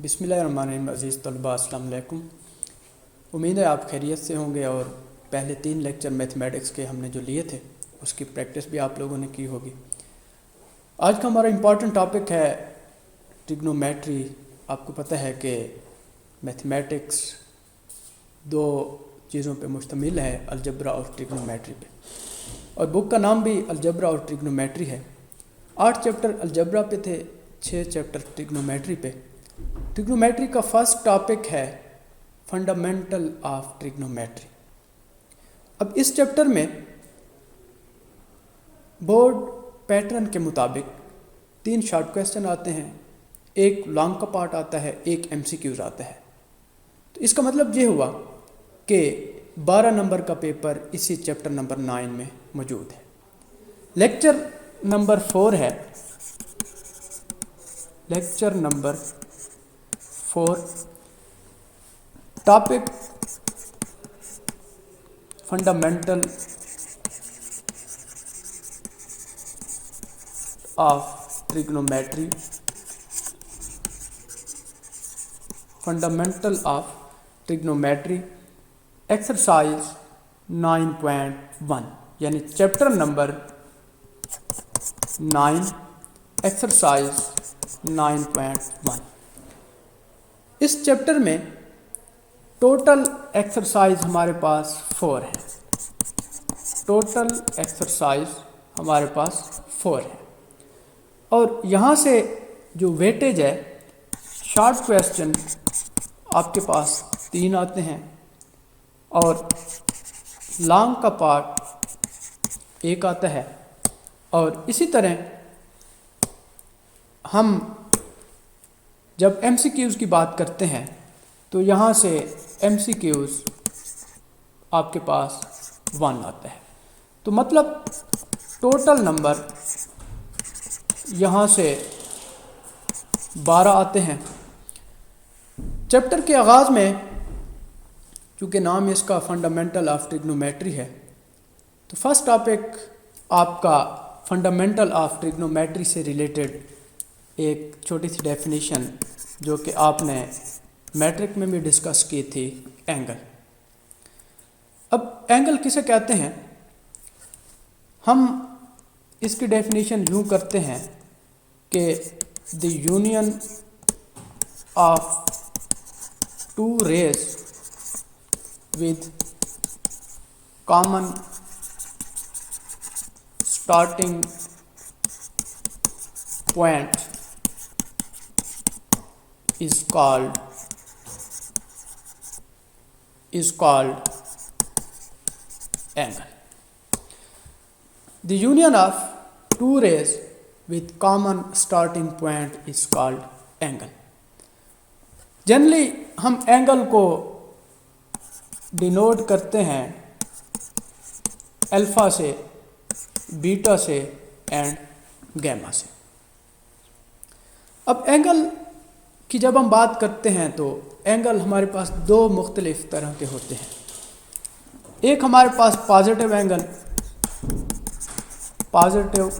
बिस्मिल्लाहिर्रहमानिर्रहीम। अज़ीज़ तलबा अस्सलाम वालेकुम। उम्मीद है आप खैरियत से होंगे और पहले 3 लेक्चर मैथमेटिक्स के हमने जो लिए थे उसकी प्रैक्टिस भी आप लोगों ने की होगी। आज का हमारा इम्पॉर्टेंट टॉपिक है ट्रिग्नोमेट्री। आपको पता है कि मैथमेटिक्स 2 चीज़ों पे मुश्तमिल है, अलजब्रा और ट्रिग्नोमेट्री पे, और बुक का नाम भी अलजब्रा और ट्रिग्नोमेट्री है। 8 चैप्टर अलजब्रा पे थे, 6 चैप्टर ट्रिग्नोमेट्री पे। ट्रिग्नोमेट्री का फर्स्ट टॉपिक है फंडामेंटल ऑफ ट्रिग्नोमेट्री। अब इस चैप्टर में बोर्ड पैटर्न के मुताबिक 3 शॉर्ट क्वेश्चन आते हैं, एक लॉन्ग का पार्ट आता है, एक MCQs आता है। तो इसका मतलब ये हुआ कि 12 नंबर का पेपर इसी चैप्टर नंबर 9 में मौजूद है। लेक्चर नंबर 4 है, lecture number 4, topic fundamental of trigonometry, fundamental of trigonometry, exercise 9.1, यानी चैप्टर नंबर 9, एक्सरसाइज 9.1। इस चैप्टर में टोटल एक्सरसाइज हमारे पास 4 है, टोटल एक्सरसाइज हमारे पास 4 है। और यहाँ से जो वेटेज है, शॉर्ट क्वेश्चन आपके पास 3 आते हैं और लॉन्ग का पार्ट 1 आता है। और इसी तरह हम जब MCQs की बात करते हैं तो यहाँ से MCQs आपके पास 1 आता है। तो मतलब टोटल नंबर यहाँ से 12 आते हैं। चैप्टर के आगाज़ में, चूँकि नाम इसका फंडामेंटल ऑफ ट्रिग्नोमेट्री है, तो फर्स्ट टॉपिक आपका फंडामेंटल ऑफ ट्रिग्नोमेट्री से रिलेटेड एक छोटी सी डेफिनेशन जो कि आपने मैट्रिक में भी डिस्कस की थी, एंगल। अब एंगल किसे कहते हैं? हम इसकी डेफिनेशन यूँ करते हैं कि the union of 2 rays with common starting point is called angle. The union of 2 rays with common starting point is called angle. Generally हम एंगल को डिनोट करते हैं अल्फा से, बीटा से एंड गैमा से। अब एंगल कि जब हम बात करते हैं तो एंगल हमारे पास 2 मुख्तलिफ तरह के होते हैं। एक हमारे पास पॉजिटिव एंगल, पॉजिटिव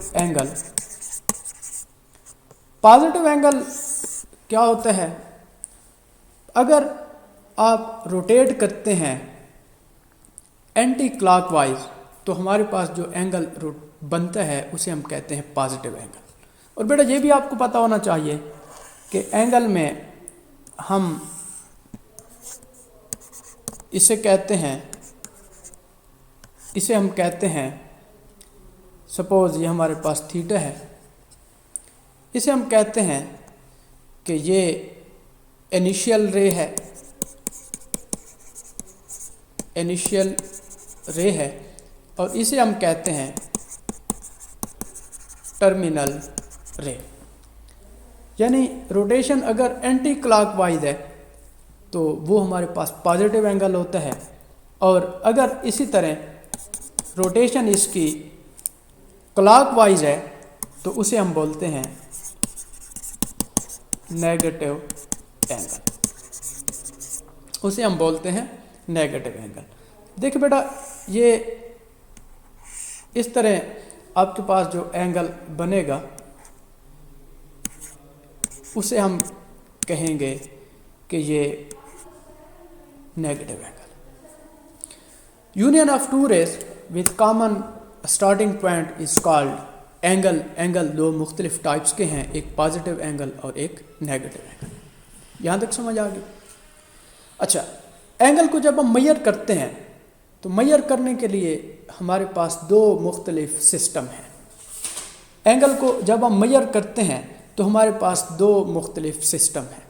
एंगल क्या होता है? अगर आप रोटेट करते हैं एंटी क्लॉकवाइज तो हमारे पास जो एंगल बनता है उसे हम कहते हैं पॉजिटिव एंगल। और बेटा ये भी आपको पता होना चाहिए कि एंगल में हम इसे हम कहते हैं, सपोज़ ये हमारे पास थीटा है, इसे हम कहते हैं कि ये इनिशियल रे है, और इसे हम कहते हैं टर्मिनल रे। यानी रोटेशन अगर एंटी क्लॉकवाइज है तो वो हमारे पास पॉजिटिव एंगल होता है, और अगर इसी तरह रोटेशन इसकी क्लॉकवाइज है तो उसे हम बोलते हैं नेगेटिव एंगल, उसे हम बोलते हैं नेगेटिव एंगल। देखिए बेटा, ये इस तरह आपके पास जो एंगल बनेगा उसे हम कहेंगे कि ये negative angle. Union of two rays with common starting point is called angle. Angle दो मुख्तलिफ टाइप्स के हैं, एक पॉजिटिव एंगल और एक नेगेटिव एंगल। यहाँ तक समझ आ गई? अच्छा, एंगल को जब हम मेजर करते हैं तो मेजर करने के लिए हमारे पास दो मुख्तलिफ सिस्टम हैं। एंगल को जब हम मेजर करते हैं तो हमारे पास दो मुख्तलिफ सिस्टम हैं।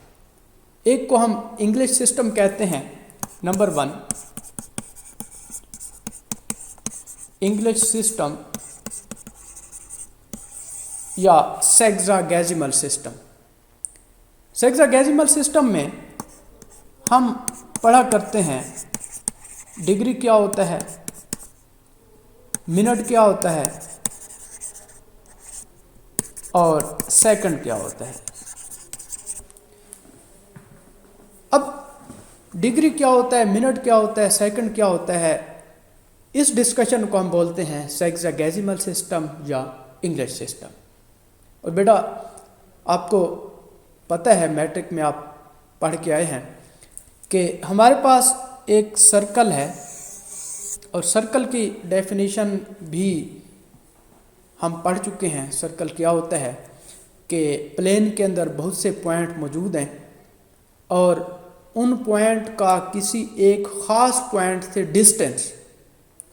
एक को हम इंग्लिश सिस्टम कहते हैं, नंबर 1 इंग्लिश सिस्टम या सेक्सागेसिमल सिस्टम। सेक्सागेसिमल सिस्टम में हम पढ़ा करते हैं डिग्री क्या होता है, मिनट क्या होता है और सेकंड क्या होता है। अब डिग्री क्या होता है, मिनट क्या होता है, सेकंड क्या होता है, इस डिस्कशन को हम बोलते हैं सेक्सागेसिमल सिस्टम या इंग्लिश सिस्टम। और बेटा आपको पता है, मैट्रिक में आप पढ़ के आए हैं कि हमारे पास एक सर्कल है और सर्कल की डेफिनेशन भी हम पढ़ चुके हैं। सर्कल क्या होता है कि प्लेन के अंदर बहुत से पॉइंट मौजूद हैं और उन पॉइंट का किसी एक ख़ास पॉइंट से डिस्टेंस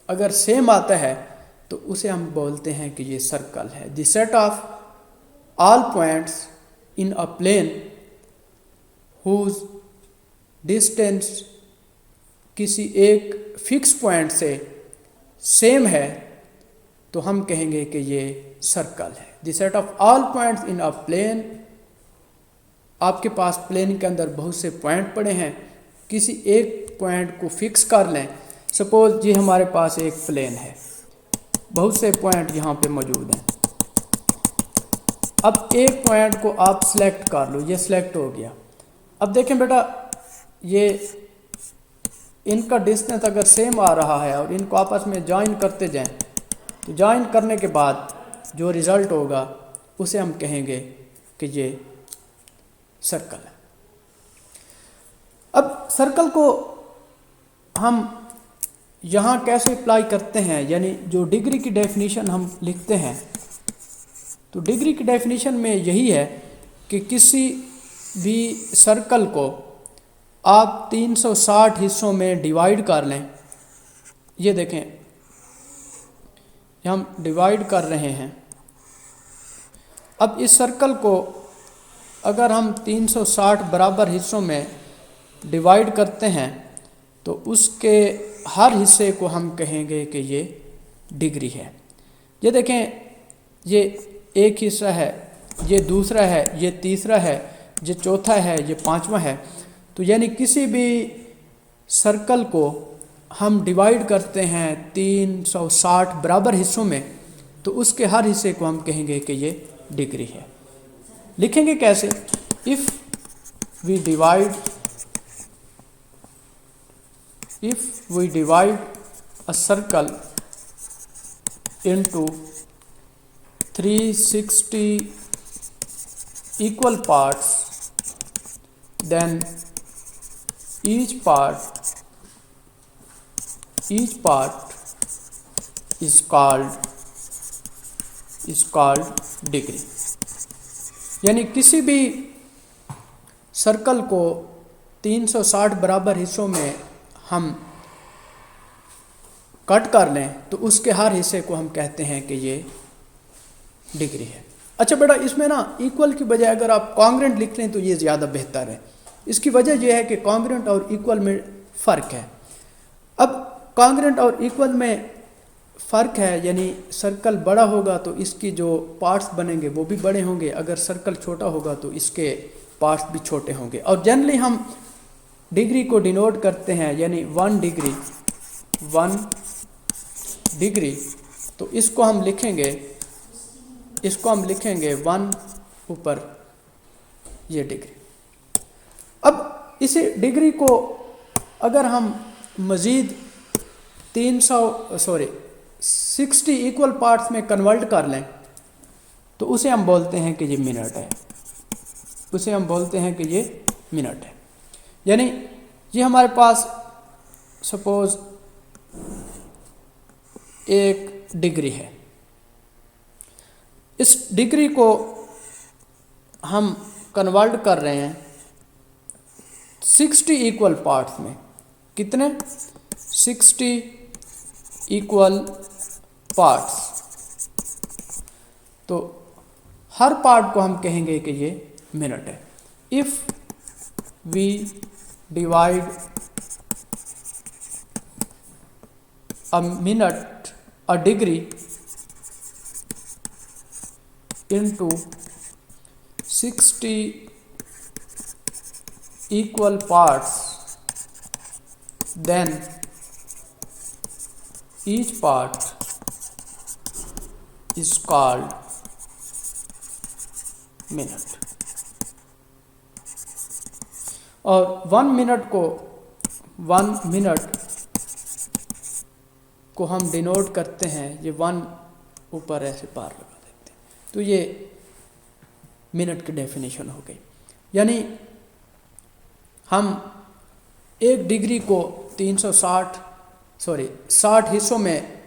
अगर सेम आता है तो उसे हम बोलते हैं कि ये सर्कल है। The set of all points in a plane whose distance किसी एक फिक्स पॉइंट से सेम है तो हम कहेंगे कि ये सर्कल है। The set of all points in a plane, आपके पास प्लेन के अंदर बहुत से पॉइंट पड़े हैं, किसी एक पॉइंट को फिक्स कर लें। सपोज ये हमारे पास एक प्लेन है, बहुत से पॉइंट यहाँ पे मौजूद हैं। अब एक पॉइंट को आप सिलेक्ट कर लो, ये सिलेक्ट हो गया। अब देखें बेटा, ये इनका डिस्टेंस अगर सेम आ रहा है और इनको आपस में ज्वाइन करते जाएं तो ज्वाइन करने के बाद जो रिज़ल्ट होगा उसे हम कहेंगे कि ये सर्कल है। अब सर्कल को हम यहाँ कैसे अप्लाई करते हैं, यानी जो डिग्री की डेफिनेशन हम लिखते हैं तो डिग्री की डेफिनेशन में यही है कि किसी भी सर्कल को आप 360 हिस्सों में डिवाइड कर लें। ये देखें, हम डिवाइड कर रहे हैं। अब इस सर्कल को अगर हम 360 बराबर हिस्सों में डिवाइड करते हैं तो उसके हर हिस्से को हम कहेंगे कि ये डिग्री है। ये देखें, ये एक हिस्सा है, ये दूसरा है, ये तीसरा है, ये चौथा है, ये पांचवा है। तो यानी किसी भी सर्कल को हम डिवाइड करते हैं 360 बराबर हिस्सों में तो उसके हर हिस्से को हम कहेंगे कि ये डिग्री है। लिखेंगे कैसे? If we divide a circle into 360 equal parts, then each part is called degree। यानी किसी भी सर्कल को 360 बराबर हिस्सों में हम कट कर लें तो उसके हर हिस्से को हम कहते हैं कि ये डिग्री है। अच्छा बेटा, इसमें ना इक्वल की बजाय अगर आप कॉन्ग्रेंट लिख लें तो ये ज़्यादा बेहतर है। इसकी वजह यह है कि कॉन्ग्रेंट और इक्वल में फ़र्क है। अब कॉन्ग्रेंट और इक्वल में फ़र्क है, यानी सर्कल बड़ा होगा तो इसकी जो पार्ट्स बनेंगे वो भी बड़े होंगे, अगर सर्कल छोटा होगा तो इसके पार्ट्स भी छोटे होंगे। और जनरली हम डिग्री को डिनोट करते हैं, यानी 1 डिग्री, तो इसको हम लिखेंगे 1 ऊपर ये डिग्री। अब इसी डिग्री को अगर हम मज़ीद 60 इक्वल पार्ट्स में कन्वर्ट कर लें तो उसे हम बोलते हैं कि ये मिनट है। यानी ये हमारे पास सपोज एक डिग्री है, इस डिग्री को हम कन्वर्ट कर रहे हैं 60 इक्वल पार्ट्स में। कितने? 60 इक्वल पार्ट्स। तो हर पार्ट को हम कहेंगे कि ये मिनट है। If we divide a minute a degree into 60 equal parts, then each part is called minute। और 1 मिनट को हम डिनोट करते हैं, ये 1 ऊपर ऐसे पार लगा देते हैं, तो ये मिनट की डेफिनेशन हो गई। यानी हम एक डिग्री को 60 हिस्सों में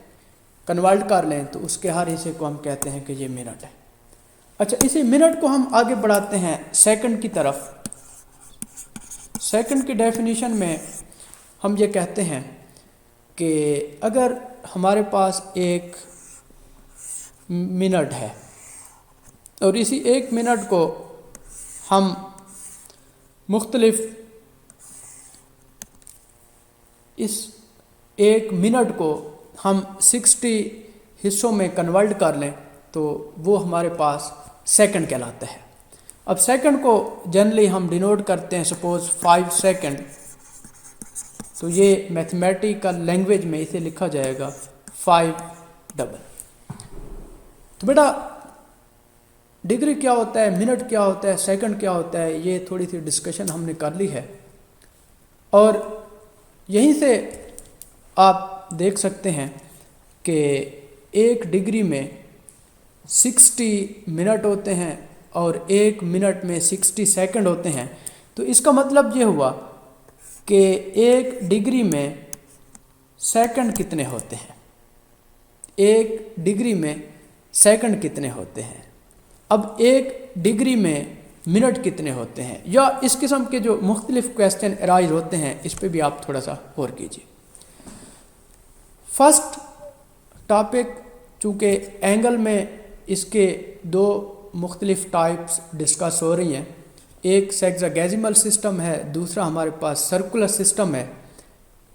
कन्वर्ट कर लें तो उसके हर हिस्से को हम कहते हैं कि ये मिनट है। अच्छा, इसी मिनट को हम आगे बढ़ाते हैं सेकंड की तरफ। सेकंड की डेफिनेशन में हम ये कहते हैं कि अगर हमारे पास एक मिनट है और इसी एक मिनट को हम मुख्तलिफ इस एक मिनट को हम 60 हिस्सों में कन्वर्ट कर लें तो वो हमारे पास सेकंड कहलाता है। अब सेकंड को जनरली हम डिनोट करते हैं सपोज 5 सेकंड, तो ये मैथमेटिकल लैंग्वेज में इसे लिखा जाएगा 5 डबल। तो बेटा डिग्री क्या होता है, मिनट क्या होता है, सेकंड क्या होता है, ये थोड़ी सी डिस्कशन हमने कर ली है। और यहीं से आप देख सकते हैं कि एक डिग्री में 60 मिनट होते हैं और एक मिनट में 60 सेकंड होते हैं। तो इसका मतलब ये हुआ कि एक डिग्री में सेकंड कितने होते हैं, एक डिग्री में सेकंड कितने होते हैं, अब एक डिग्री में मिनट कितने होते हैं, या इस किस्म के जो मुख्तलिफ क्वेश्चन अराइज होते हैं, इस पे भी आप थोड़ा सा गौर कीजिए। फर्स्ट टॉपिक, चूँकि एंगल में इसके 2 मुख्तलिफ टाइप्स डिस्कस हो रही हैं, एक सेक्सागेसिमल सिस्टम है, दूसरा हमारे पास सर्कुलर सिस्टम है।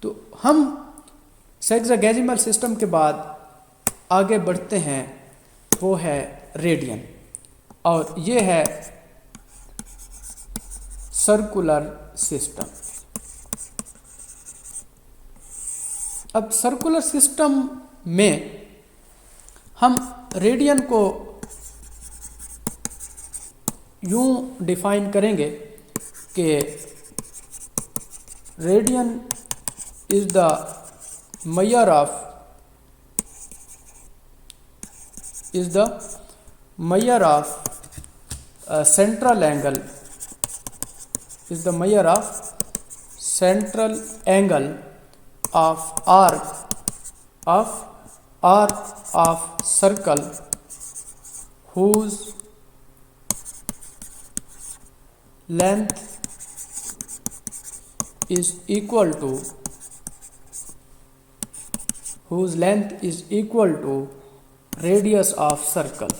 तो हम सेक्सागेसिमल सिस्टम के बाद आगे बढ़ते हैं, वो है रेडियन, और ये है सर्कुलर सिस्टम। अब सर्कुलर सिस्टम में हम रेडियन को यूं डिफाइन करेंगे कि radian is the measure of central angle is the measure of central angle of arc of circle whose length is equal to radius of circle।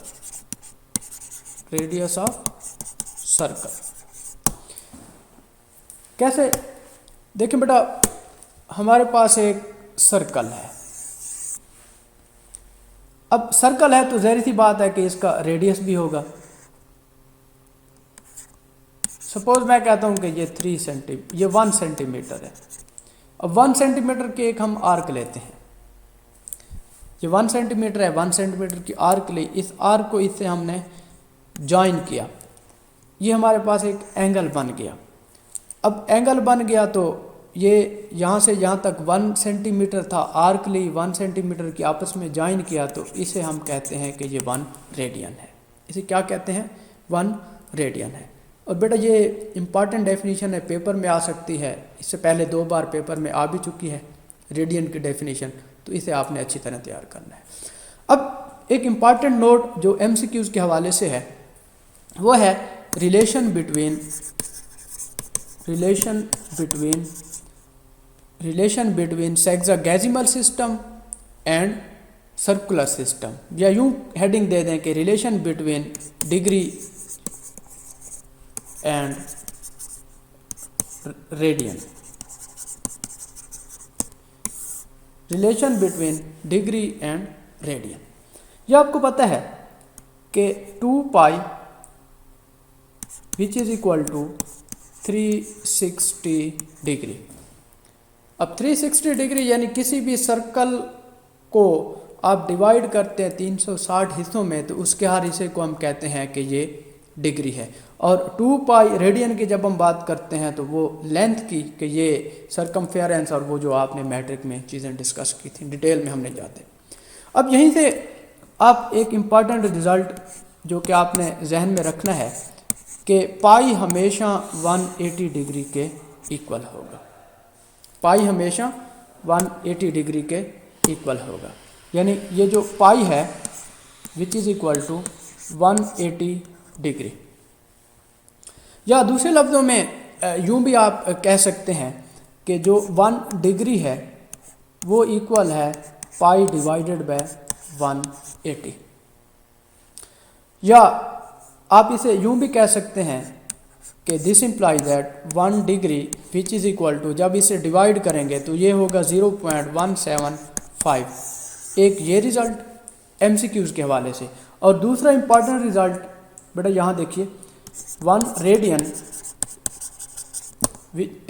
कैसे? देखें बेटा, हमारे पास एक सर्कल है। अब सर्कल है तो ज़ाहिर सी बात है कि इसका रेडियस भी होगा। सपोज मैं कहता हूं कि ये 1 सेंटीमीटर है। अब 1 सेंटीमीटर के एक हम आर्क लेते हैं, ये 1 सेंटीमीटर है, 1 सेंटीमीटर की आर्क ली, इस आर्क को इससे हमने ज्वाइन किया, ये हमारे पास एक एंगल बन गया। अब एंगल बन गया तो ये यहाँ से यहाँ तक 1 सेंटीमीटर था, आर्क ली 1 सेंटीमीटर की आपस में ज्वाइन किया, तो इसे हम कहते हैं कि ये 1 रेडियन है। इसे क्या कहते हैं? 1 रेडियन है। और बेटा ये इम्पॉर्टेंट डेफिनेशन है, पेपर में आ सकती है, इससे पहले 2 बार पेपर में आ भी चुकी है रेडियन की डेफिनेशन, तो इसे आपने अच्छी तरह तैयार करना है। अब एक इम्पॉर्टेंट नोट जो MCQs के हवाले से है वो है relation between sexagesimal system and circular system, या यूं हेडिंग दे दें कि relation between degree and radian. Relation between degree and radian, यह आपको पता है कि 2 pi which is equal to 360 degree. अब 360 डिग्री यानी किसी भी सर्कल को आप डिवाइड करते हैं 360 हिस्सों में, तो उसके हर हिस्से को हम कहते हैं कि ये डिग्री है। और 2 पाई रेडियन की जब हम बात करते हैं तो वो लेंथ की, कि ये सरकमफेरेंस, और वो जो आपने मैट्रिक में चीज़ें डिस्कस की थी, डिटेल में हमने जाते। अब यहीं से आप एक इम्पॉर्टेंट रिज़ल्ट जो कि आपने जहन में रखना है कि पाई हमेशा 180 डिग्री के इक्वल होगा। पाई हमेशा 180 डिग्री के इक्वल होगा, यानी ये जो पाई है which is equal to 180 degree. या दूसरे लफ्ज़ों में यूं भी आप कह सकते हैं कि जो 1 डिग्री है वो इक्वल है पाई डिवाइडेड बाय 180। या आप इसे यूं भी कह सकते हैं कि this imply that 1 degree which is equal to, जब इसे डिवाइड करेंगे तो ये होगा 0.175। एक ये रिज़ल्ट MCQs के हवाले से। और दूसरा इम्पॉर्टेंट रिज़ल्ट बेटा यहाँ देखिए, 1 रेडियन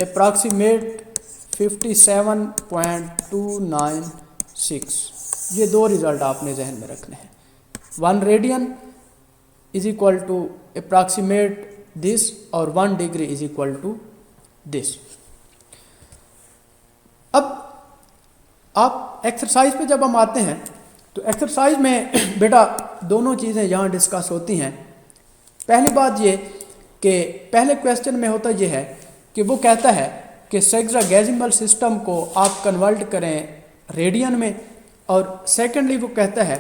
अप्रॉक्सीमेट 57.296। ये 2 रिज़ल्ट आपने जहन में रखने हैं। 1 radian is equal to approximate this और 1 degree is equal to this. अब आप एक्सरसाइज पे जब हम आते हैं तो एक्सरसाइज में बेटा दोनों चीज़ें यहाँ डिस्कस होती हैं। पहली बात ये कि पहले क्वेश्चन में होता ये है कि वो कहता है कि सेक्सागेसिमल सिस्टम को आप कन्वर्ट करें रेडियन में, और सेकेंडली वो कहता है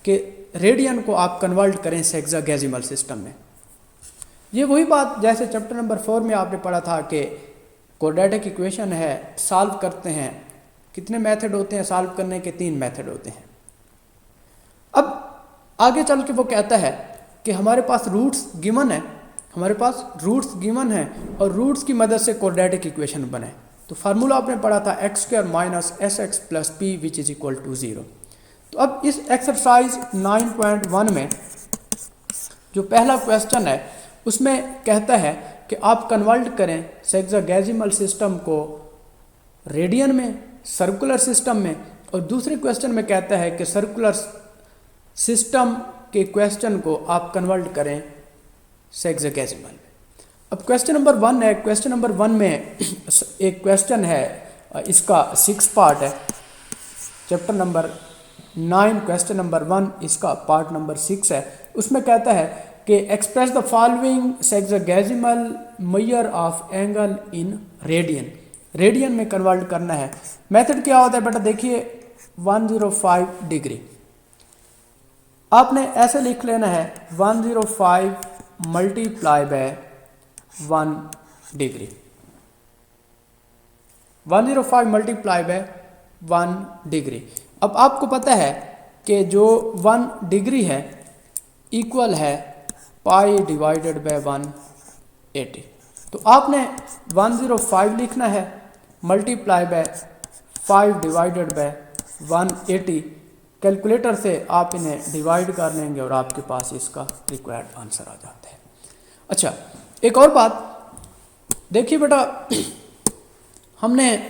कि रेडियन को आप कन्वर्ट करें सेक्सागेसिमल सिस्टम में। ये वही बात जैसे चैप्टर नंबर 4 में आपने पढ़ा था कि क्वाड्रेटिक इक्वेशन है, सॉल्व करते हैं, कितने मेथड होते हैं सॉल्व करने के? 3 मेथड होते हैं। अब आगे चल के वो कहता है कि हमारे पास रूट्स गिवन है, और रूट्स की मदद से क्वाड्रेटिक इक्वेशन बने। तो फार्मूला आपने पढ़ा था x² - sx + p which is equal to 0। तो अब इस एक्सरसाइज 9.1 में जो पहला क्वेश्चन है उसमें कहता है कि आप कन्वर्ट करें सेक्सागेसिमल सिस्टम को रेडियन में, सर्कुलर सिस्टम में, और दूसरे क्वेश्चन में कहता है कि सर्कुलर सिस्टम के क्वेश्चन को आप कन्वर्ट करें सेक्सागेसिमल में। अब क्वेश्चन नंबर 1 है। क्वेश्चन नंबर 1 में एक क्वेश्चन है, इसका 6 पार्ट है। चैप्टर नंबर 9 क्वेश्चन नंबर 1, इसका पार्ट नंबर 6 है। उसमें कहता है कि express the following sexagesimal measure of angle in radian. Radian में कन्वर्ट करना है। मेथड क्या होता है बेटा? देखिए 105 डिग्री आपने ऐसे लिख लेना है, 105 multiply by 1 degree, 105 multiply by 1 degree. अब आपको पता है कि जो 1 डिग्री है इक्वल है पाई डिवाइडेड बाय 180। तो आपने 105 लिखना है multiply by 5 divided by 180। Calculator से आप इन्हें डिवाइड कर लेंगे और आपके पास इसका रिक्वायर्ड आंसर आ जाता है। अच्छा, एक और बात देखिए बेटा, हमने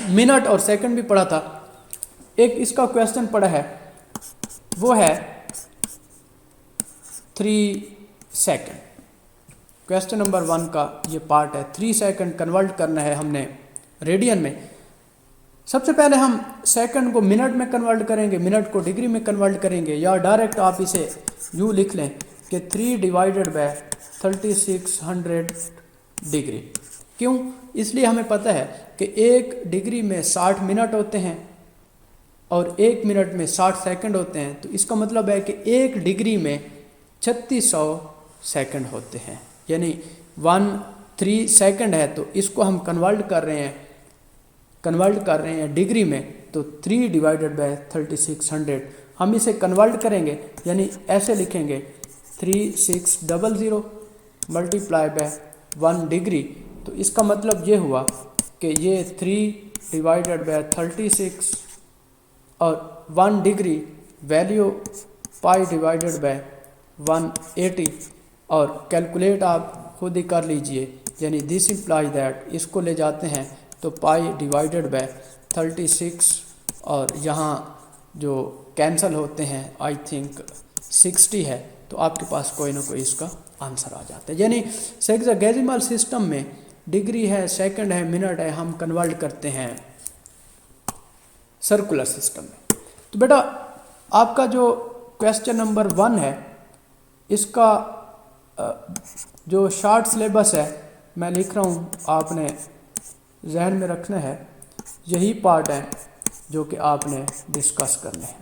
मिनट और सेकंड भी पढ़ा था। एक इसका क्वेश्चन पढ़ा है, वो है 3 सेकंड। क्वेश्चन नंबर 1 का ये पार्ट है। 3 सेकंड कन्वर्ट करना है हमने रेडियन में। सबसे पहले हम सेकंड को मिनट में कन्वर्ट करेंगे, मिनट को डिग्री में कन्वर्ट करेंगे, या डायरेक्ट आप इसे यूँ लिख लें कि 3 डिवाइडेड बाय 3600 डिग्री। क्यों? इसलिए हमें पता है कि 1 डिग्री में 60 मिनट होते हैं और 1 मिनट में 60 सेकंड होते हैं। तो इसका मतलब है कि 1 डिग्री में 3600 सेकंड होते हैं, यानी 13 सेकंड है। तो इसको हम कन्वर्ट कर रहे हैं डिग्री में, तो 3 डिवाइडेड बाय 3600 हम इसे कन्वर्ट करेंगे, यानी ऐसे लिखेंगे 3600 मल्टीप्लाई बाय 1 डिग्री। तो इसका मतलब ये हुआ कि ये 3 डिवाइडेड बाय 36 और 1 degree value pi divided by 180, और कैलकुलेट आप खुद ही कर लीजिए, यानी दिस इम्प्लाई दैट, इसको ले जाते हैं तो पाई डिवाइडेड बाय 36 और यहाँ जो कैंसिल होते हैं आई थिंक 60 है, तो आपके पास कोई ना कोई इसका आंसर आ जाता है। यानी सेक्साडेसिमल सिस्टम में डिग्री है, सेकंड है, मिनट है, हम कन्वर्ट करते हैं सर्कुलर सिस्टम में। तो बेटा आपका जो क्वेश्चन नंबर 1 है, इसका जो शॉर्ट सिलेबस है मैं लिख रहा हूँ, आपने जहन में रखना है। यही पार्ट है जो कि आपने डिस्कस करने हैं,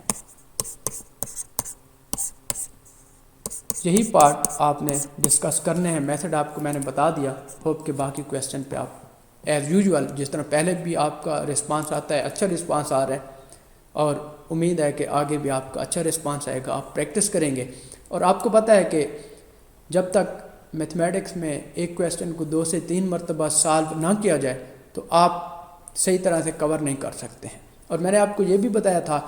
यही पार्ट आपने डिस्कस करने हैं। मेथड आपको मैंने बता दिया। होप कि बाकी क्वेश्चन पे आप एज़ यूजुअल जिस तरह पहले भी आपका रिस्पांस आता है, अच्छा रिस्पांस आ रहा है, और उम्मीद है कि आगे भी आपका अच्छा रिस्पांस आएगा। आप प्रैक्टिस करेंगे, और आपको पता है कि जब तक मैथमेटिक्स में एक क्वेश्चन को 2 से 3 मरतबा सॉल्व ना किया जाए तो आप सही तरह से कवर नहीं कर सकते हैं। और मैंने आपको ये भी बताया था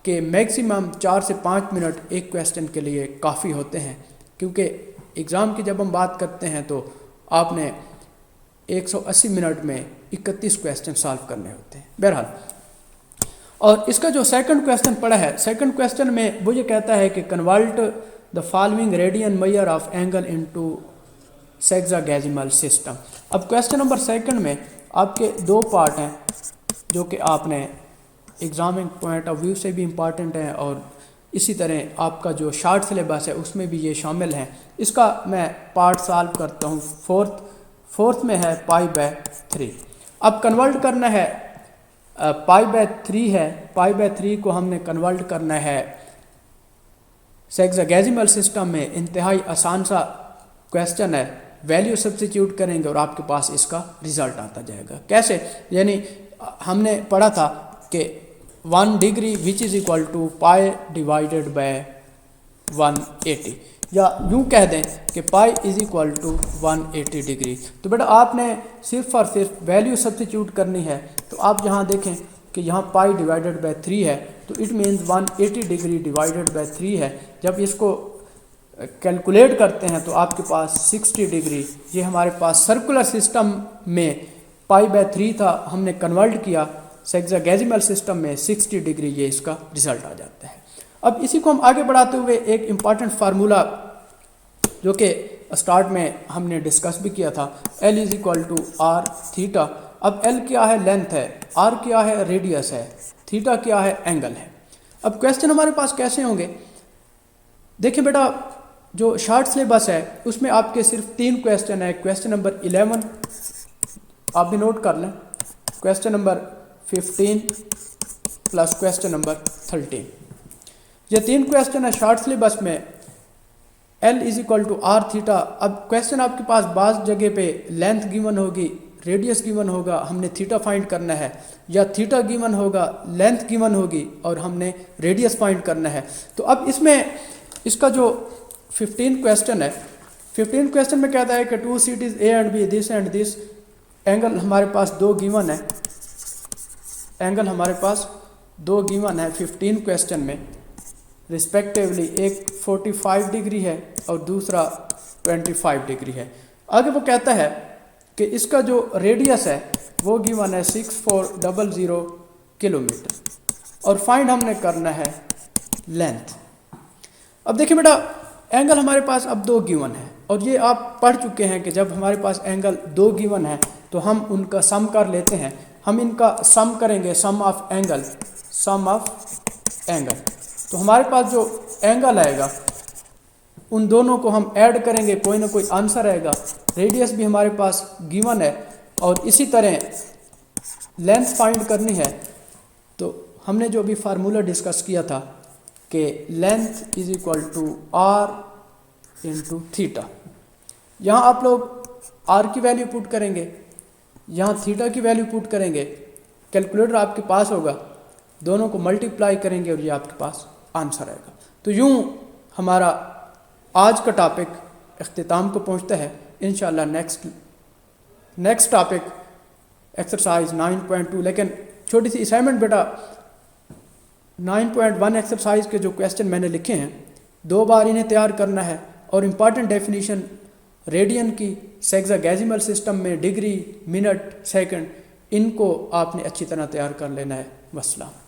कि मैक्सिमम 4 से 5 मिनट एक क्वेश्चन के लिए काफ़ी होते हैं, क्योंकि एग्ज़ाम की जब हम बात करते हैं तो आपने 180 मिनट में 31 क्वेश्चन सॉल्व करने होते हैं। बहरहाल, और इसका जो सेकंड क्वेश्चन पड़ा है, सेकंड क्वेश्चन में वो ये कहता है कि convert the following radian major of angle into sexagesimal system. अब क्वेश्चन नंबर 2 में आपके 2 पार्ट हैं जो कि आपने एग्जामिंग पॉइंट ऑफ व्यू से भी इम्पॉर्टेंट हैं, और इसी तरह आपका जो शॉर्ट सिलेबस है उसमें भी ये शामिल हैं। इसका मैं पार्ट सॉल्व करता हूँ। फोर्थ में है पाई बाय 3। अब कन्वर्ट करना है, पाई बाय 3 है, पाई बाय 3 को हमने कन्वर्ट करना है सेक्साडेसिमल सिस्टम में। इंतहाई आसान सा क्वेश्चन है, वैल्यू सब्स्टिट्यूट करेंगे और आपके पास इसका रिजल्ट आता जाएगा। कैसे? यानी हमने पढ़ा था कि 1 degree which is equal to pi divided by 180, या यूँ कह दें कि pi is equal to 180 degree. तो बेटा आपने सिर्फ और सिर्फ वैल्यू सब्स्टिट्यूट करनी है। तो आप यहाँ देखें कि यहाँ पाई डिवाइडेड बाय 3 है, तो it means 180 degree divided by 3 है। जब इसको कैलकुलेट करते हैं तो आपके पास 60 डिग्री, ये हमारे पास सर्कुलर सिस्टम में पाई बाय 3 था, हमने कन्वर्ट किया सेक्साडेसिमल सिस्टम में 60 डिग्री, ये इसका रिजल्ट आ जाता है। अब इसी को हम आगे बढ़ाते हुए एक इम्पॉर्टेंट फार्मूला जो कि स्टार्ट में हमने डिस्कस भी किया था, L is equal to R theta. अब L क्या है? लेंथ है। R क्या है? रेडियस है। थीटा क्या है? एंगल है। अब क्वेश्चन हमारे पास कैसे होंगे? देखिए बेटा, जो शॉर्ट सिलेबस है उसमें आपके सिर्फ 3 क्वेश्चन है। क्वेश्चन नंबर 11 आप भी नोट कर लें, question number 15 plus question number 13, ये 3 क्वेश्चन है शॉर्ट सिलेबस में। L is equal to R theta. अब क्वेश्चन आपके पास बाज़ जगह पे लेंथ गिवन होगी, रेडियस गिवन होगा, हमने थीटा फाइंड करना है, या थीटा गिवन होगा, लेंथ गिवन होगी और हमने रेडियस फाइंड करना है। तो अब इसमें इसका जो 15 क्वेश्चन है, 15 क्वेश्चन में कहता है कि 2 cities A and B, this and this, angle हमारे पास 2 गिवन है, एंगल हमारे पास 2 गिवन है 15 क्वेश्चन में रिस्पेक्टिवली। एक 45 डिग्री है और दूसरा 25 डिग्री है। आगे वो कहता है कि इसका जो रेडियस है वो गिवन है 6400 किलोमीटर, और फाइंड हमने करना है लेंथ। अब देखिए बेटा, एंगल हमारे पास अब 2 गिवन है, और ये आप पढ़ चुके हैं कि जब हमारे पास एंगल 2 गिवन है तो हम उनका सम कर लेते हैं। हम इनका सम करेंगे, sum of angle, sum of angle. तो हमारे पास जो एंगल आएगा उन दोनों को हम ऐड करेंगे, कोई ना कोई आंसर आएगा। रेडियस भी हमारे पास गिवन है और इसी तरह लेंथ फाइंड करनी है। तो हमने जो अभी फार्मूला डिस्कस किया था कि length is equal to R into theta. यहाँ आप लोग आर की वैल्यू पुट करेंगे, यहाँ थीटा की वैल्यू पुट करेंगे, कैलकुलेटर आपके पास होगा, दोनों को मल्टीप्लाई करेंगे और ये आपके पास आंसर आएगा। तो यूँ हमारा आज का टॉपिक इख्तिताम को पहुँचता है। इंशाल्लाह नेक्स्ट टॉपिक एक्सरसाइज 9.2। लेकिन छोटी सी असाइनमेंट बेटा, 9.1 एक्सरसाइज के जो क्वेश्चन मैंने लिखे हैं 2 बार इन्हें तैयार करना है और इम्पॉर्टेंट डेफिनेशन रेडियन की सेक्सागेसिमल सिस्टम में डिग्री, मिनट, सेकंड, इनको आपने अच्छी तरह तैयार कर लेना है। वस्सलाम।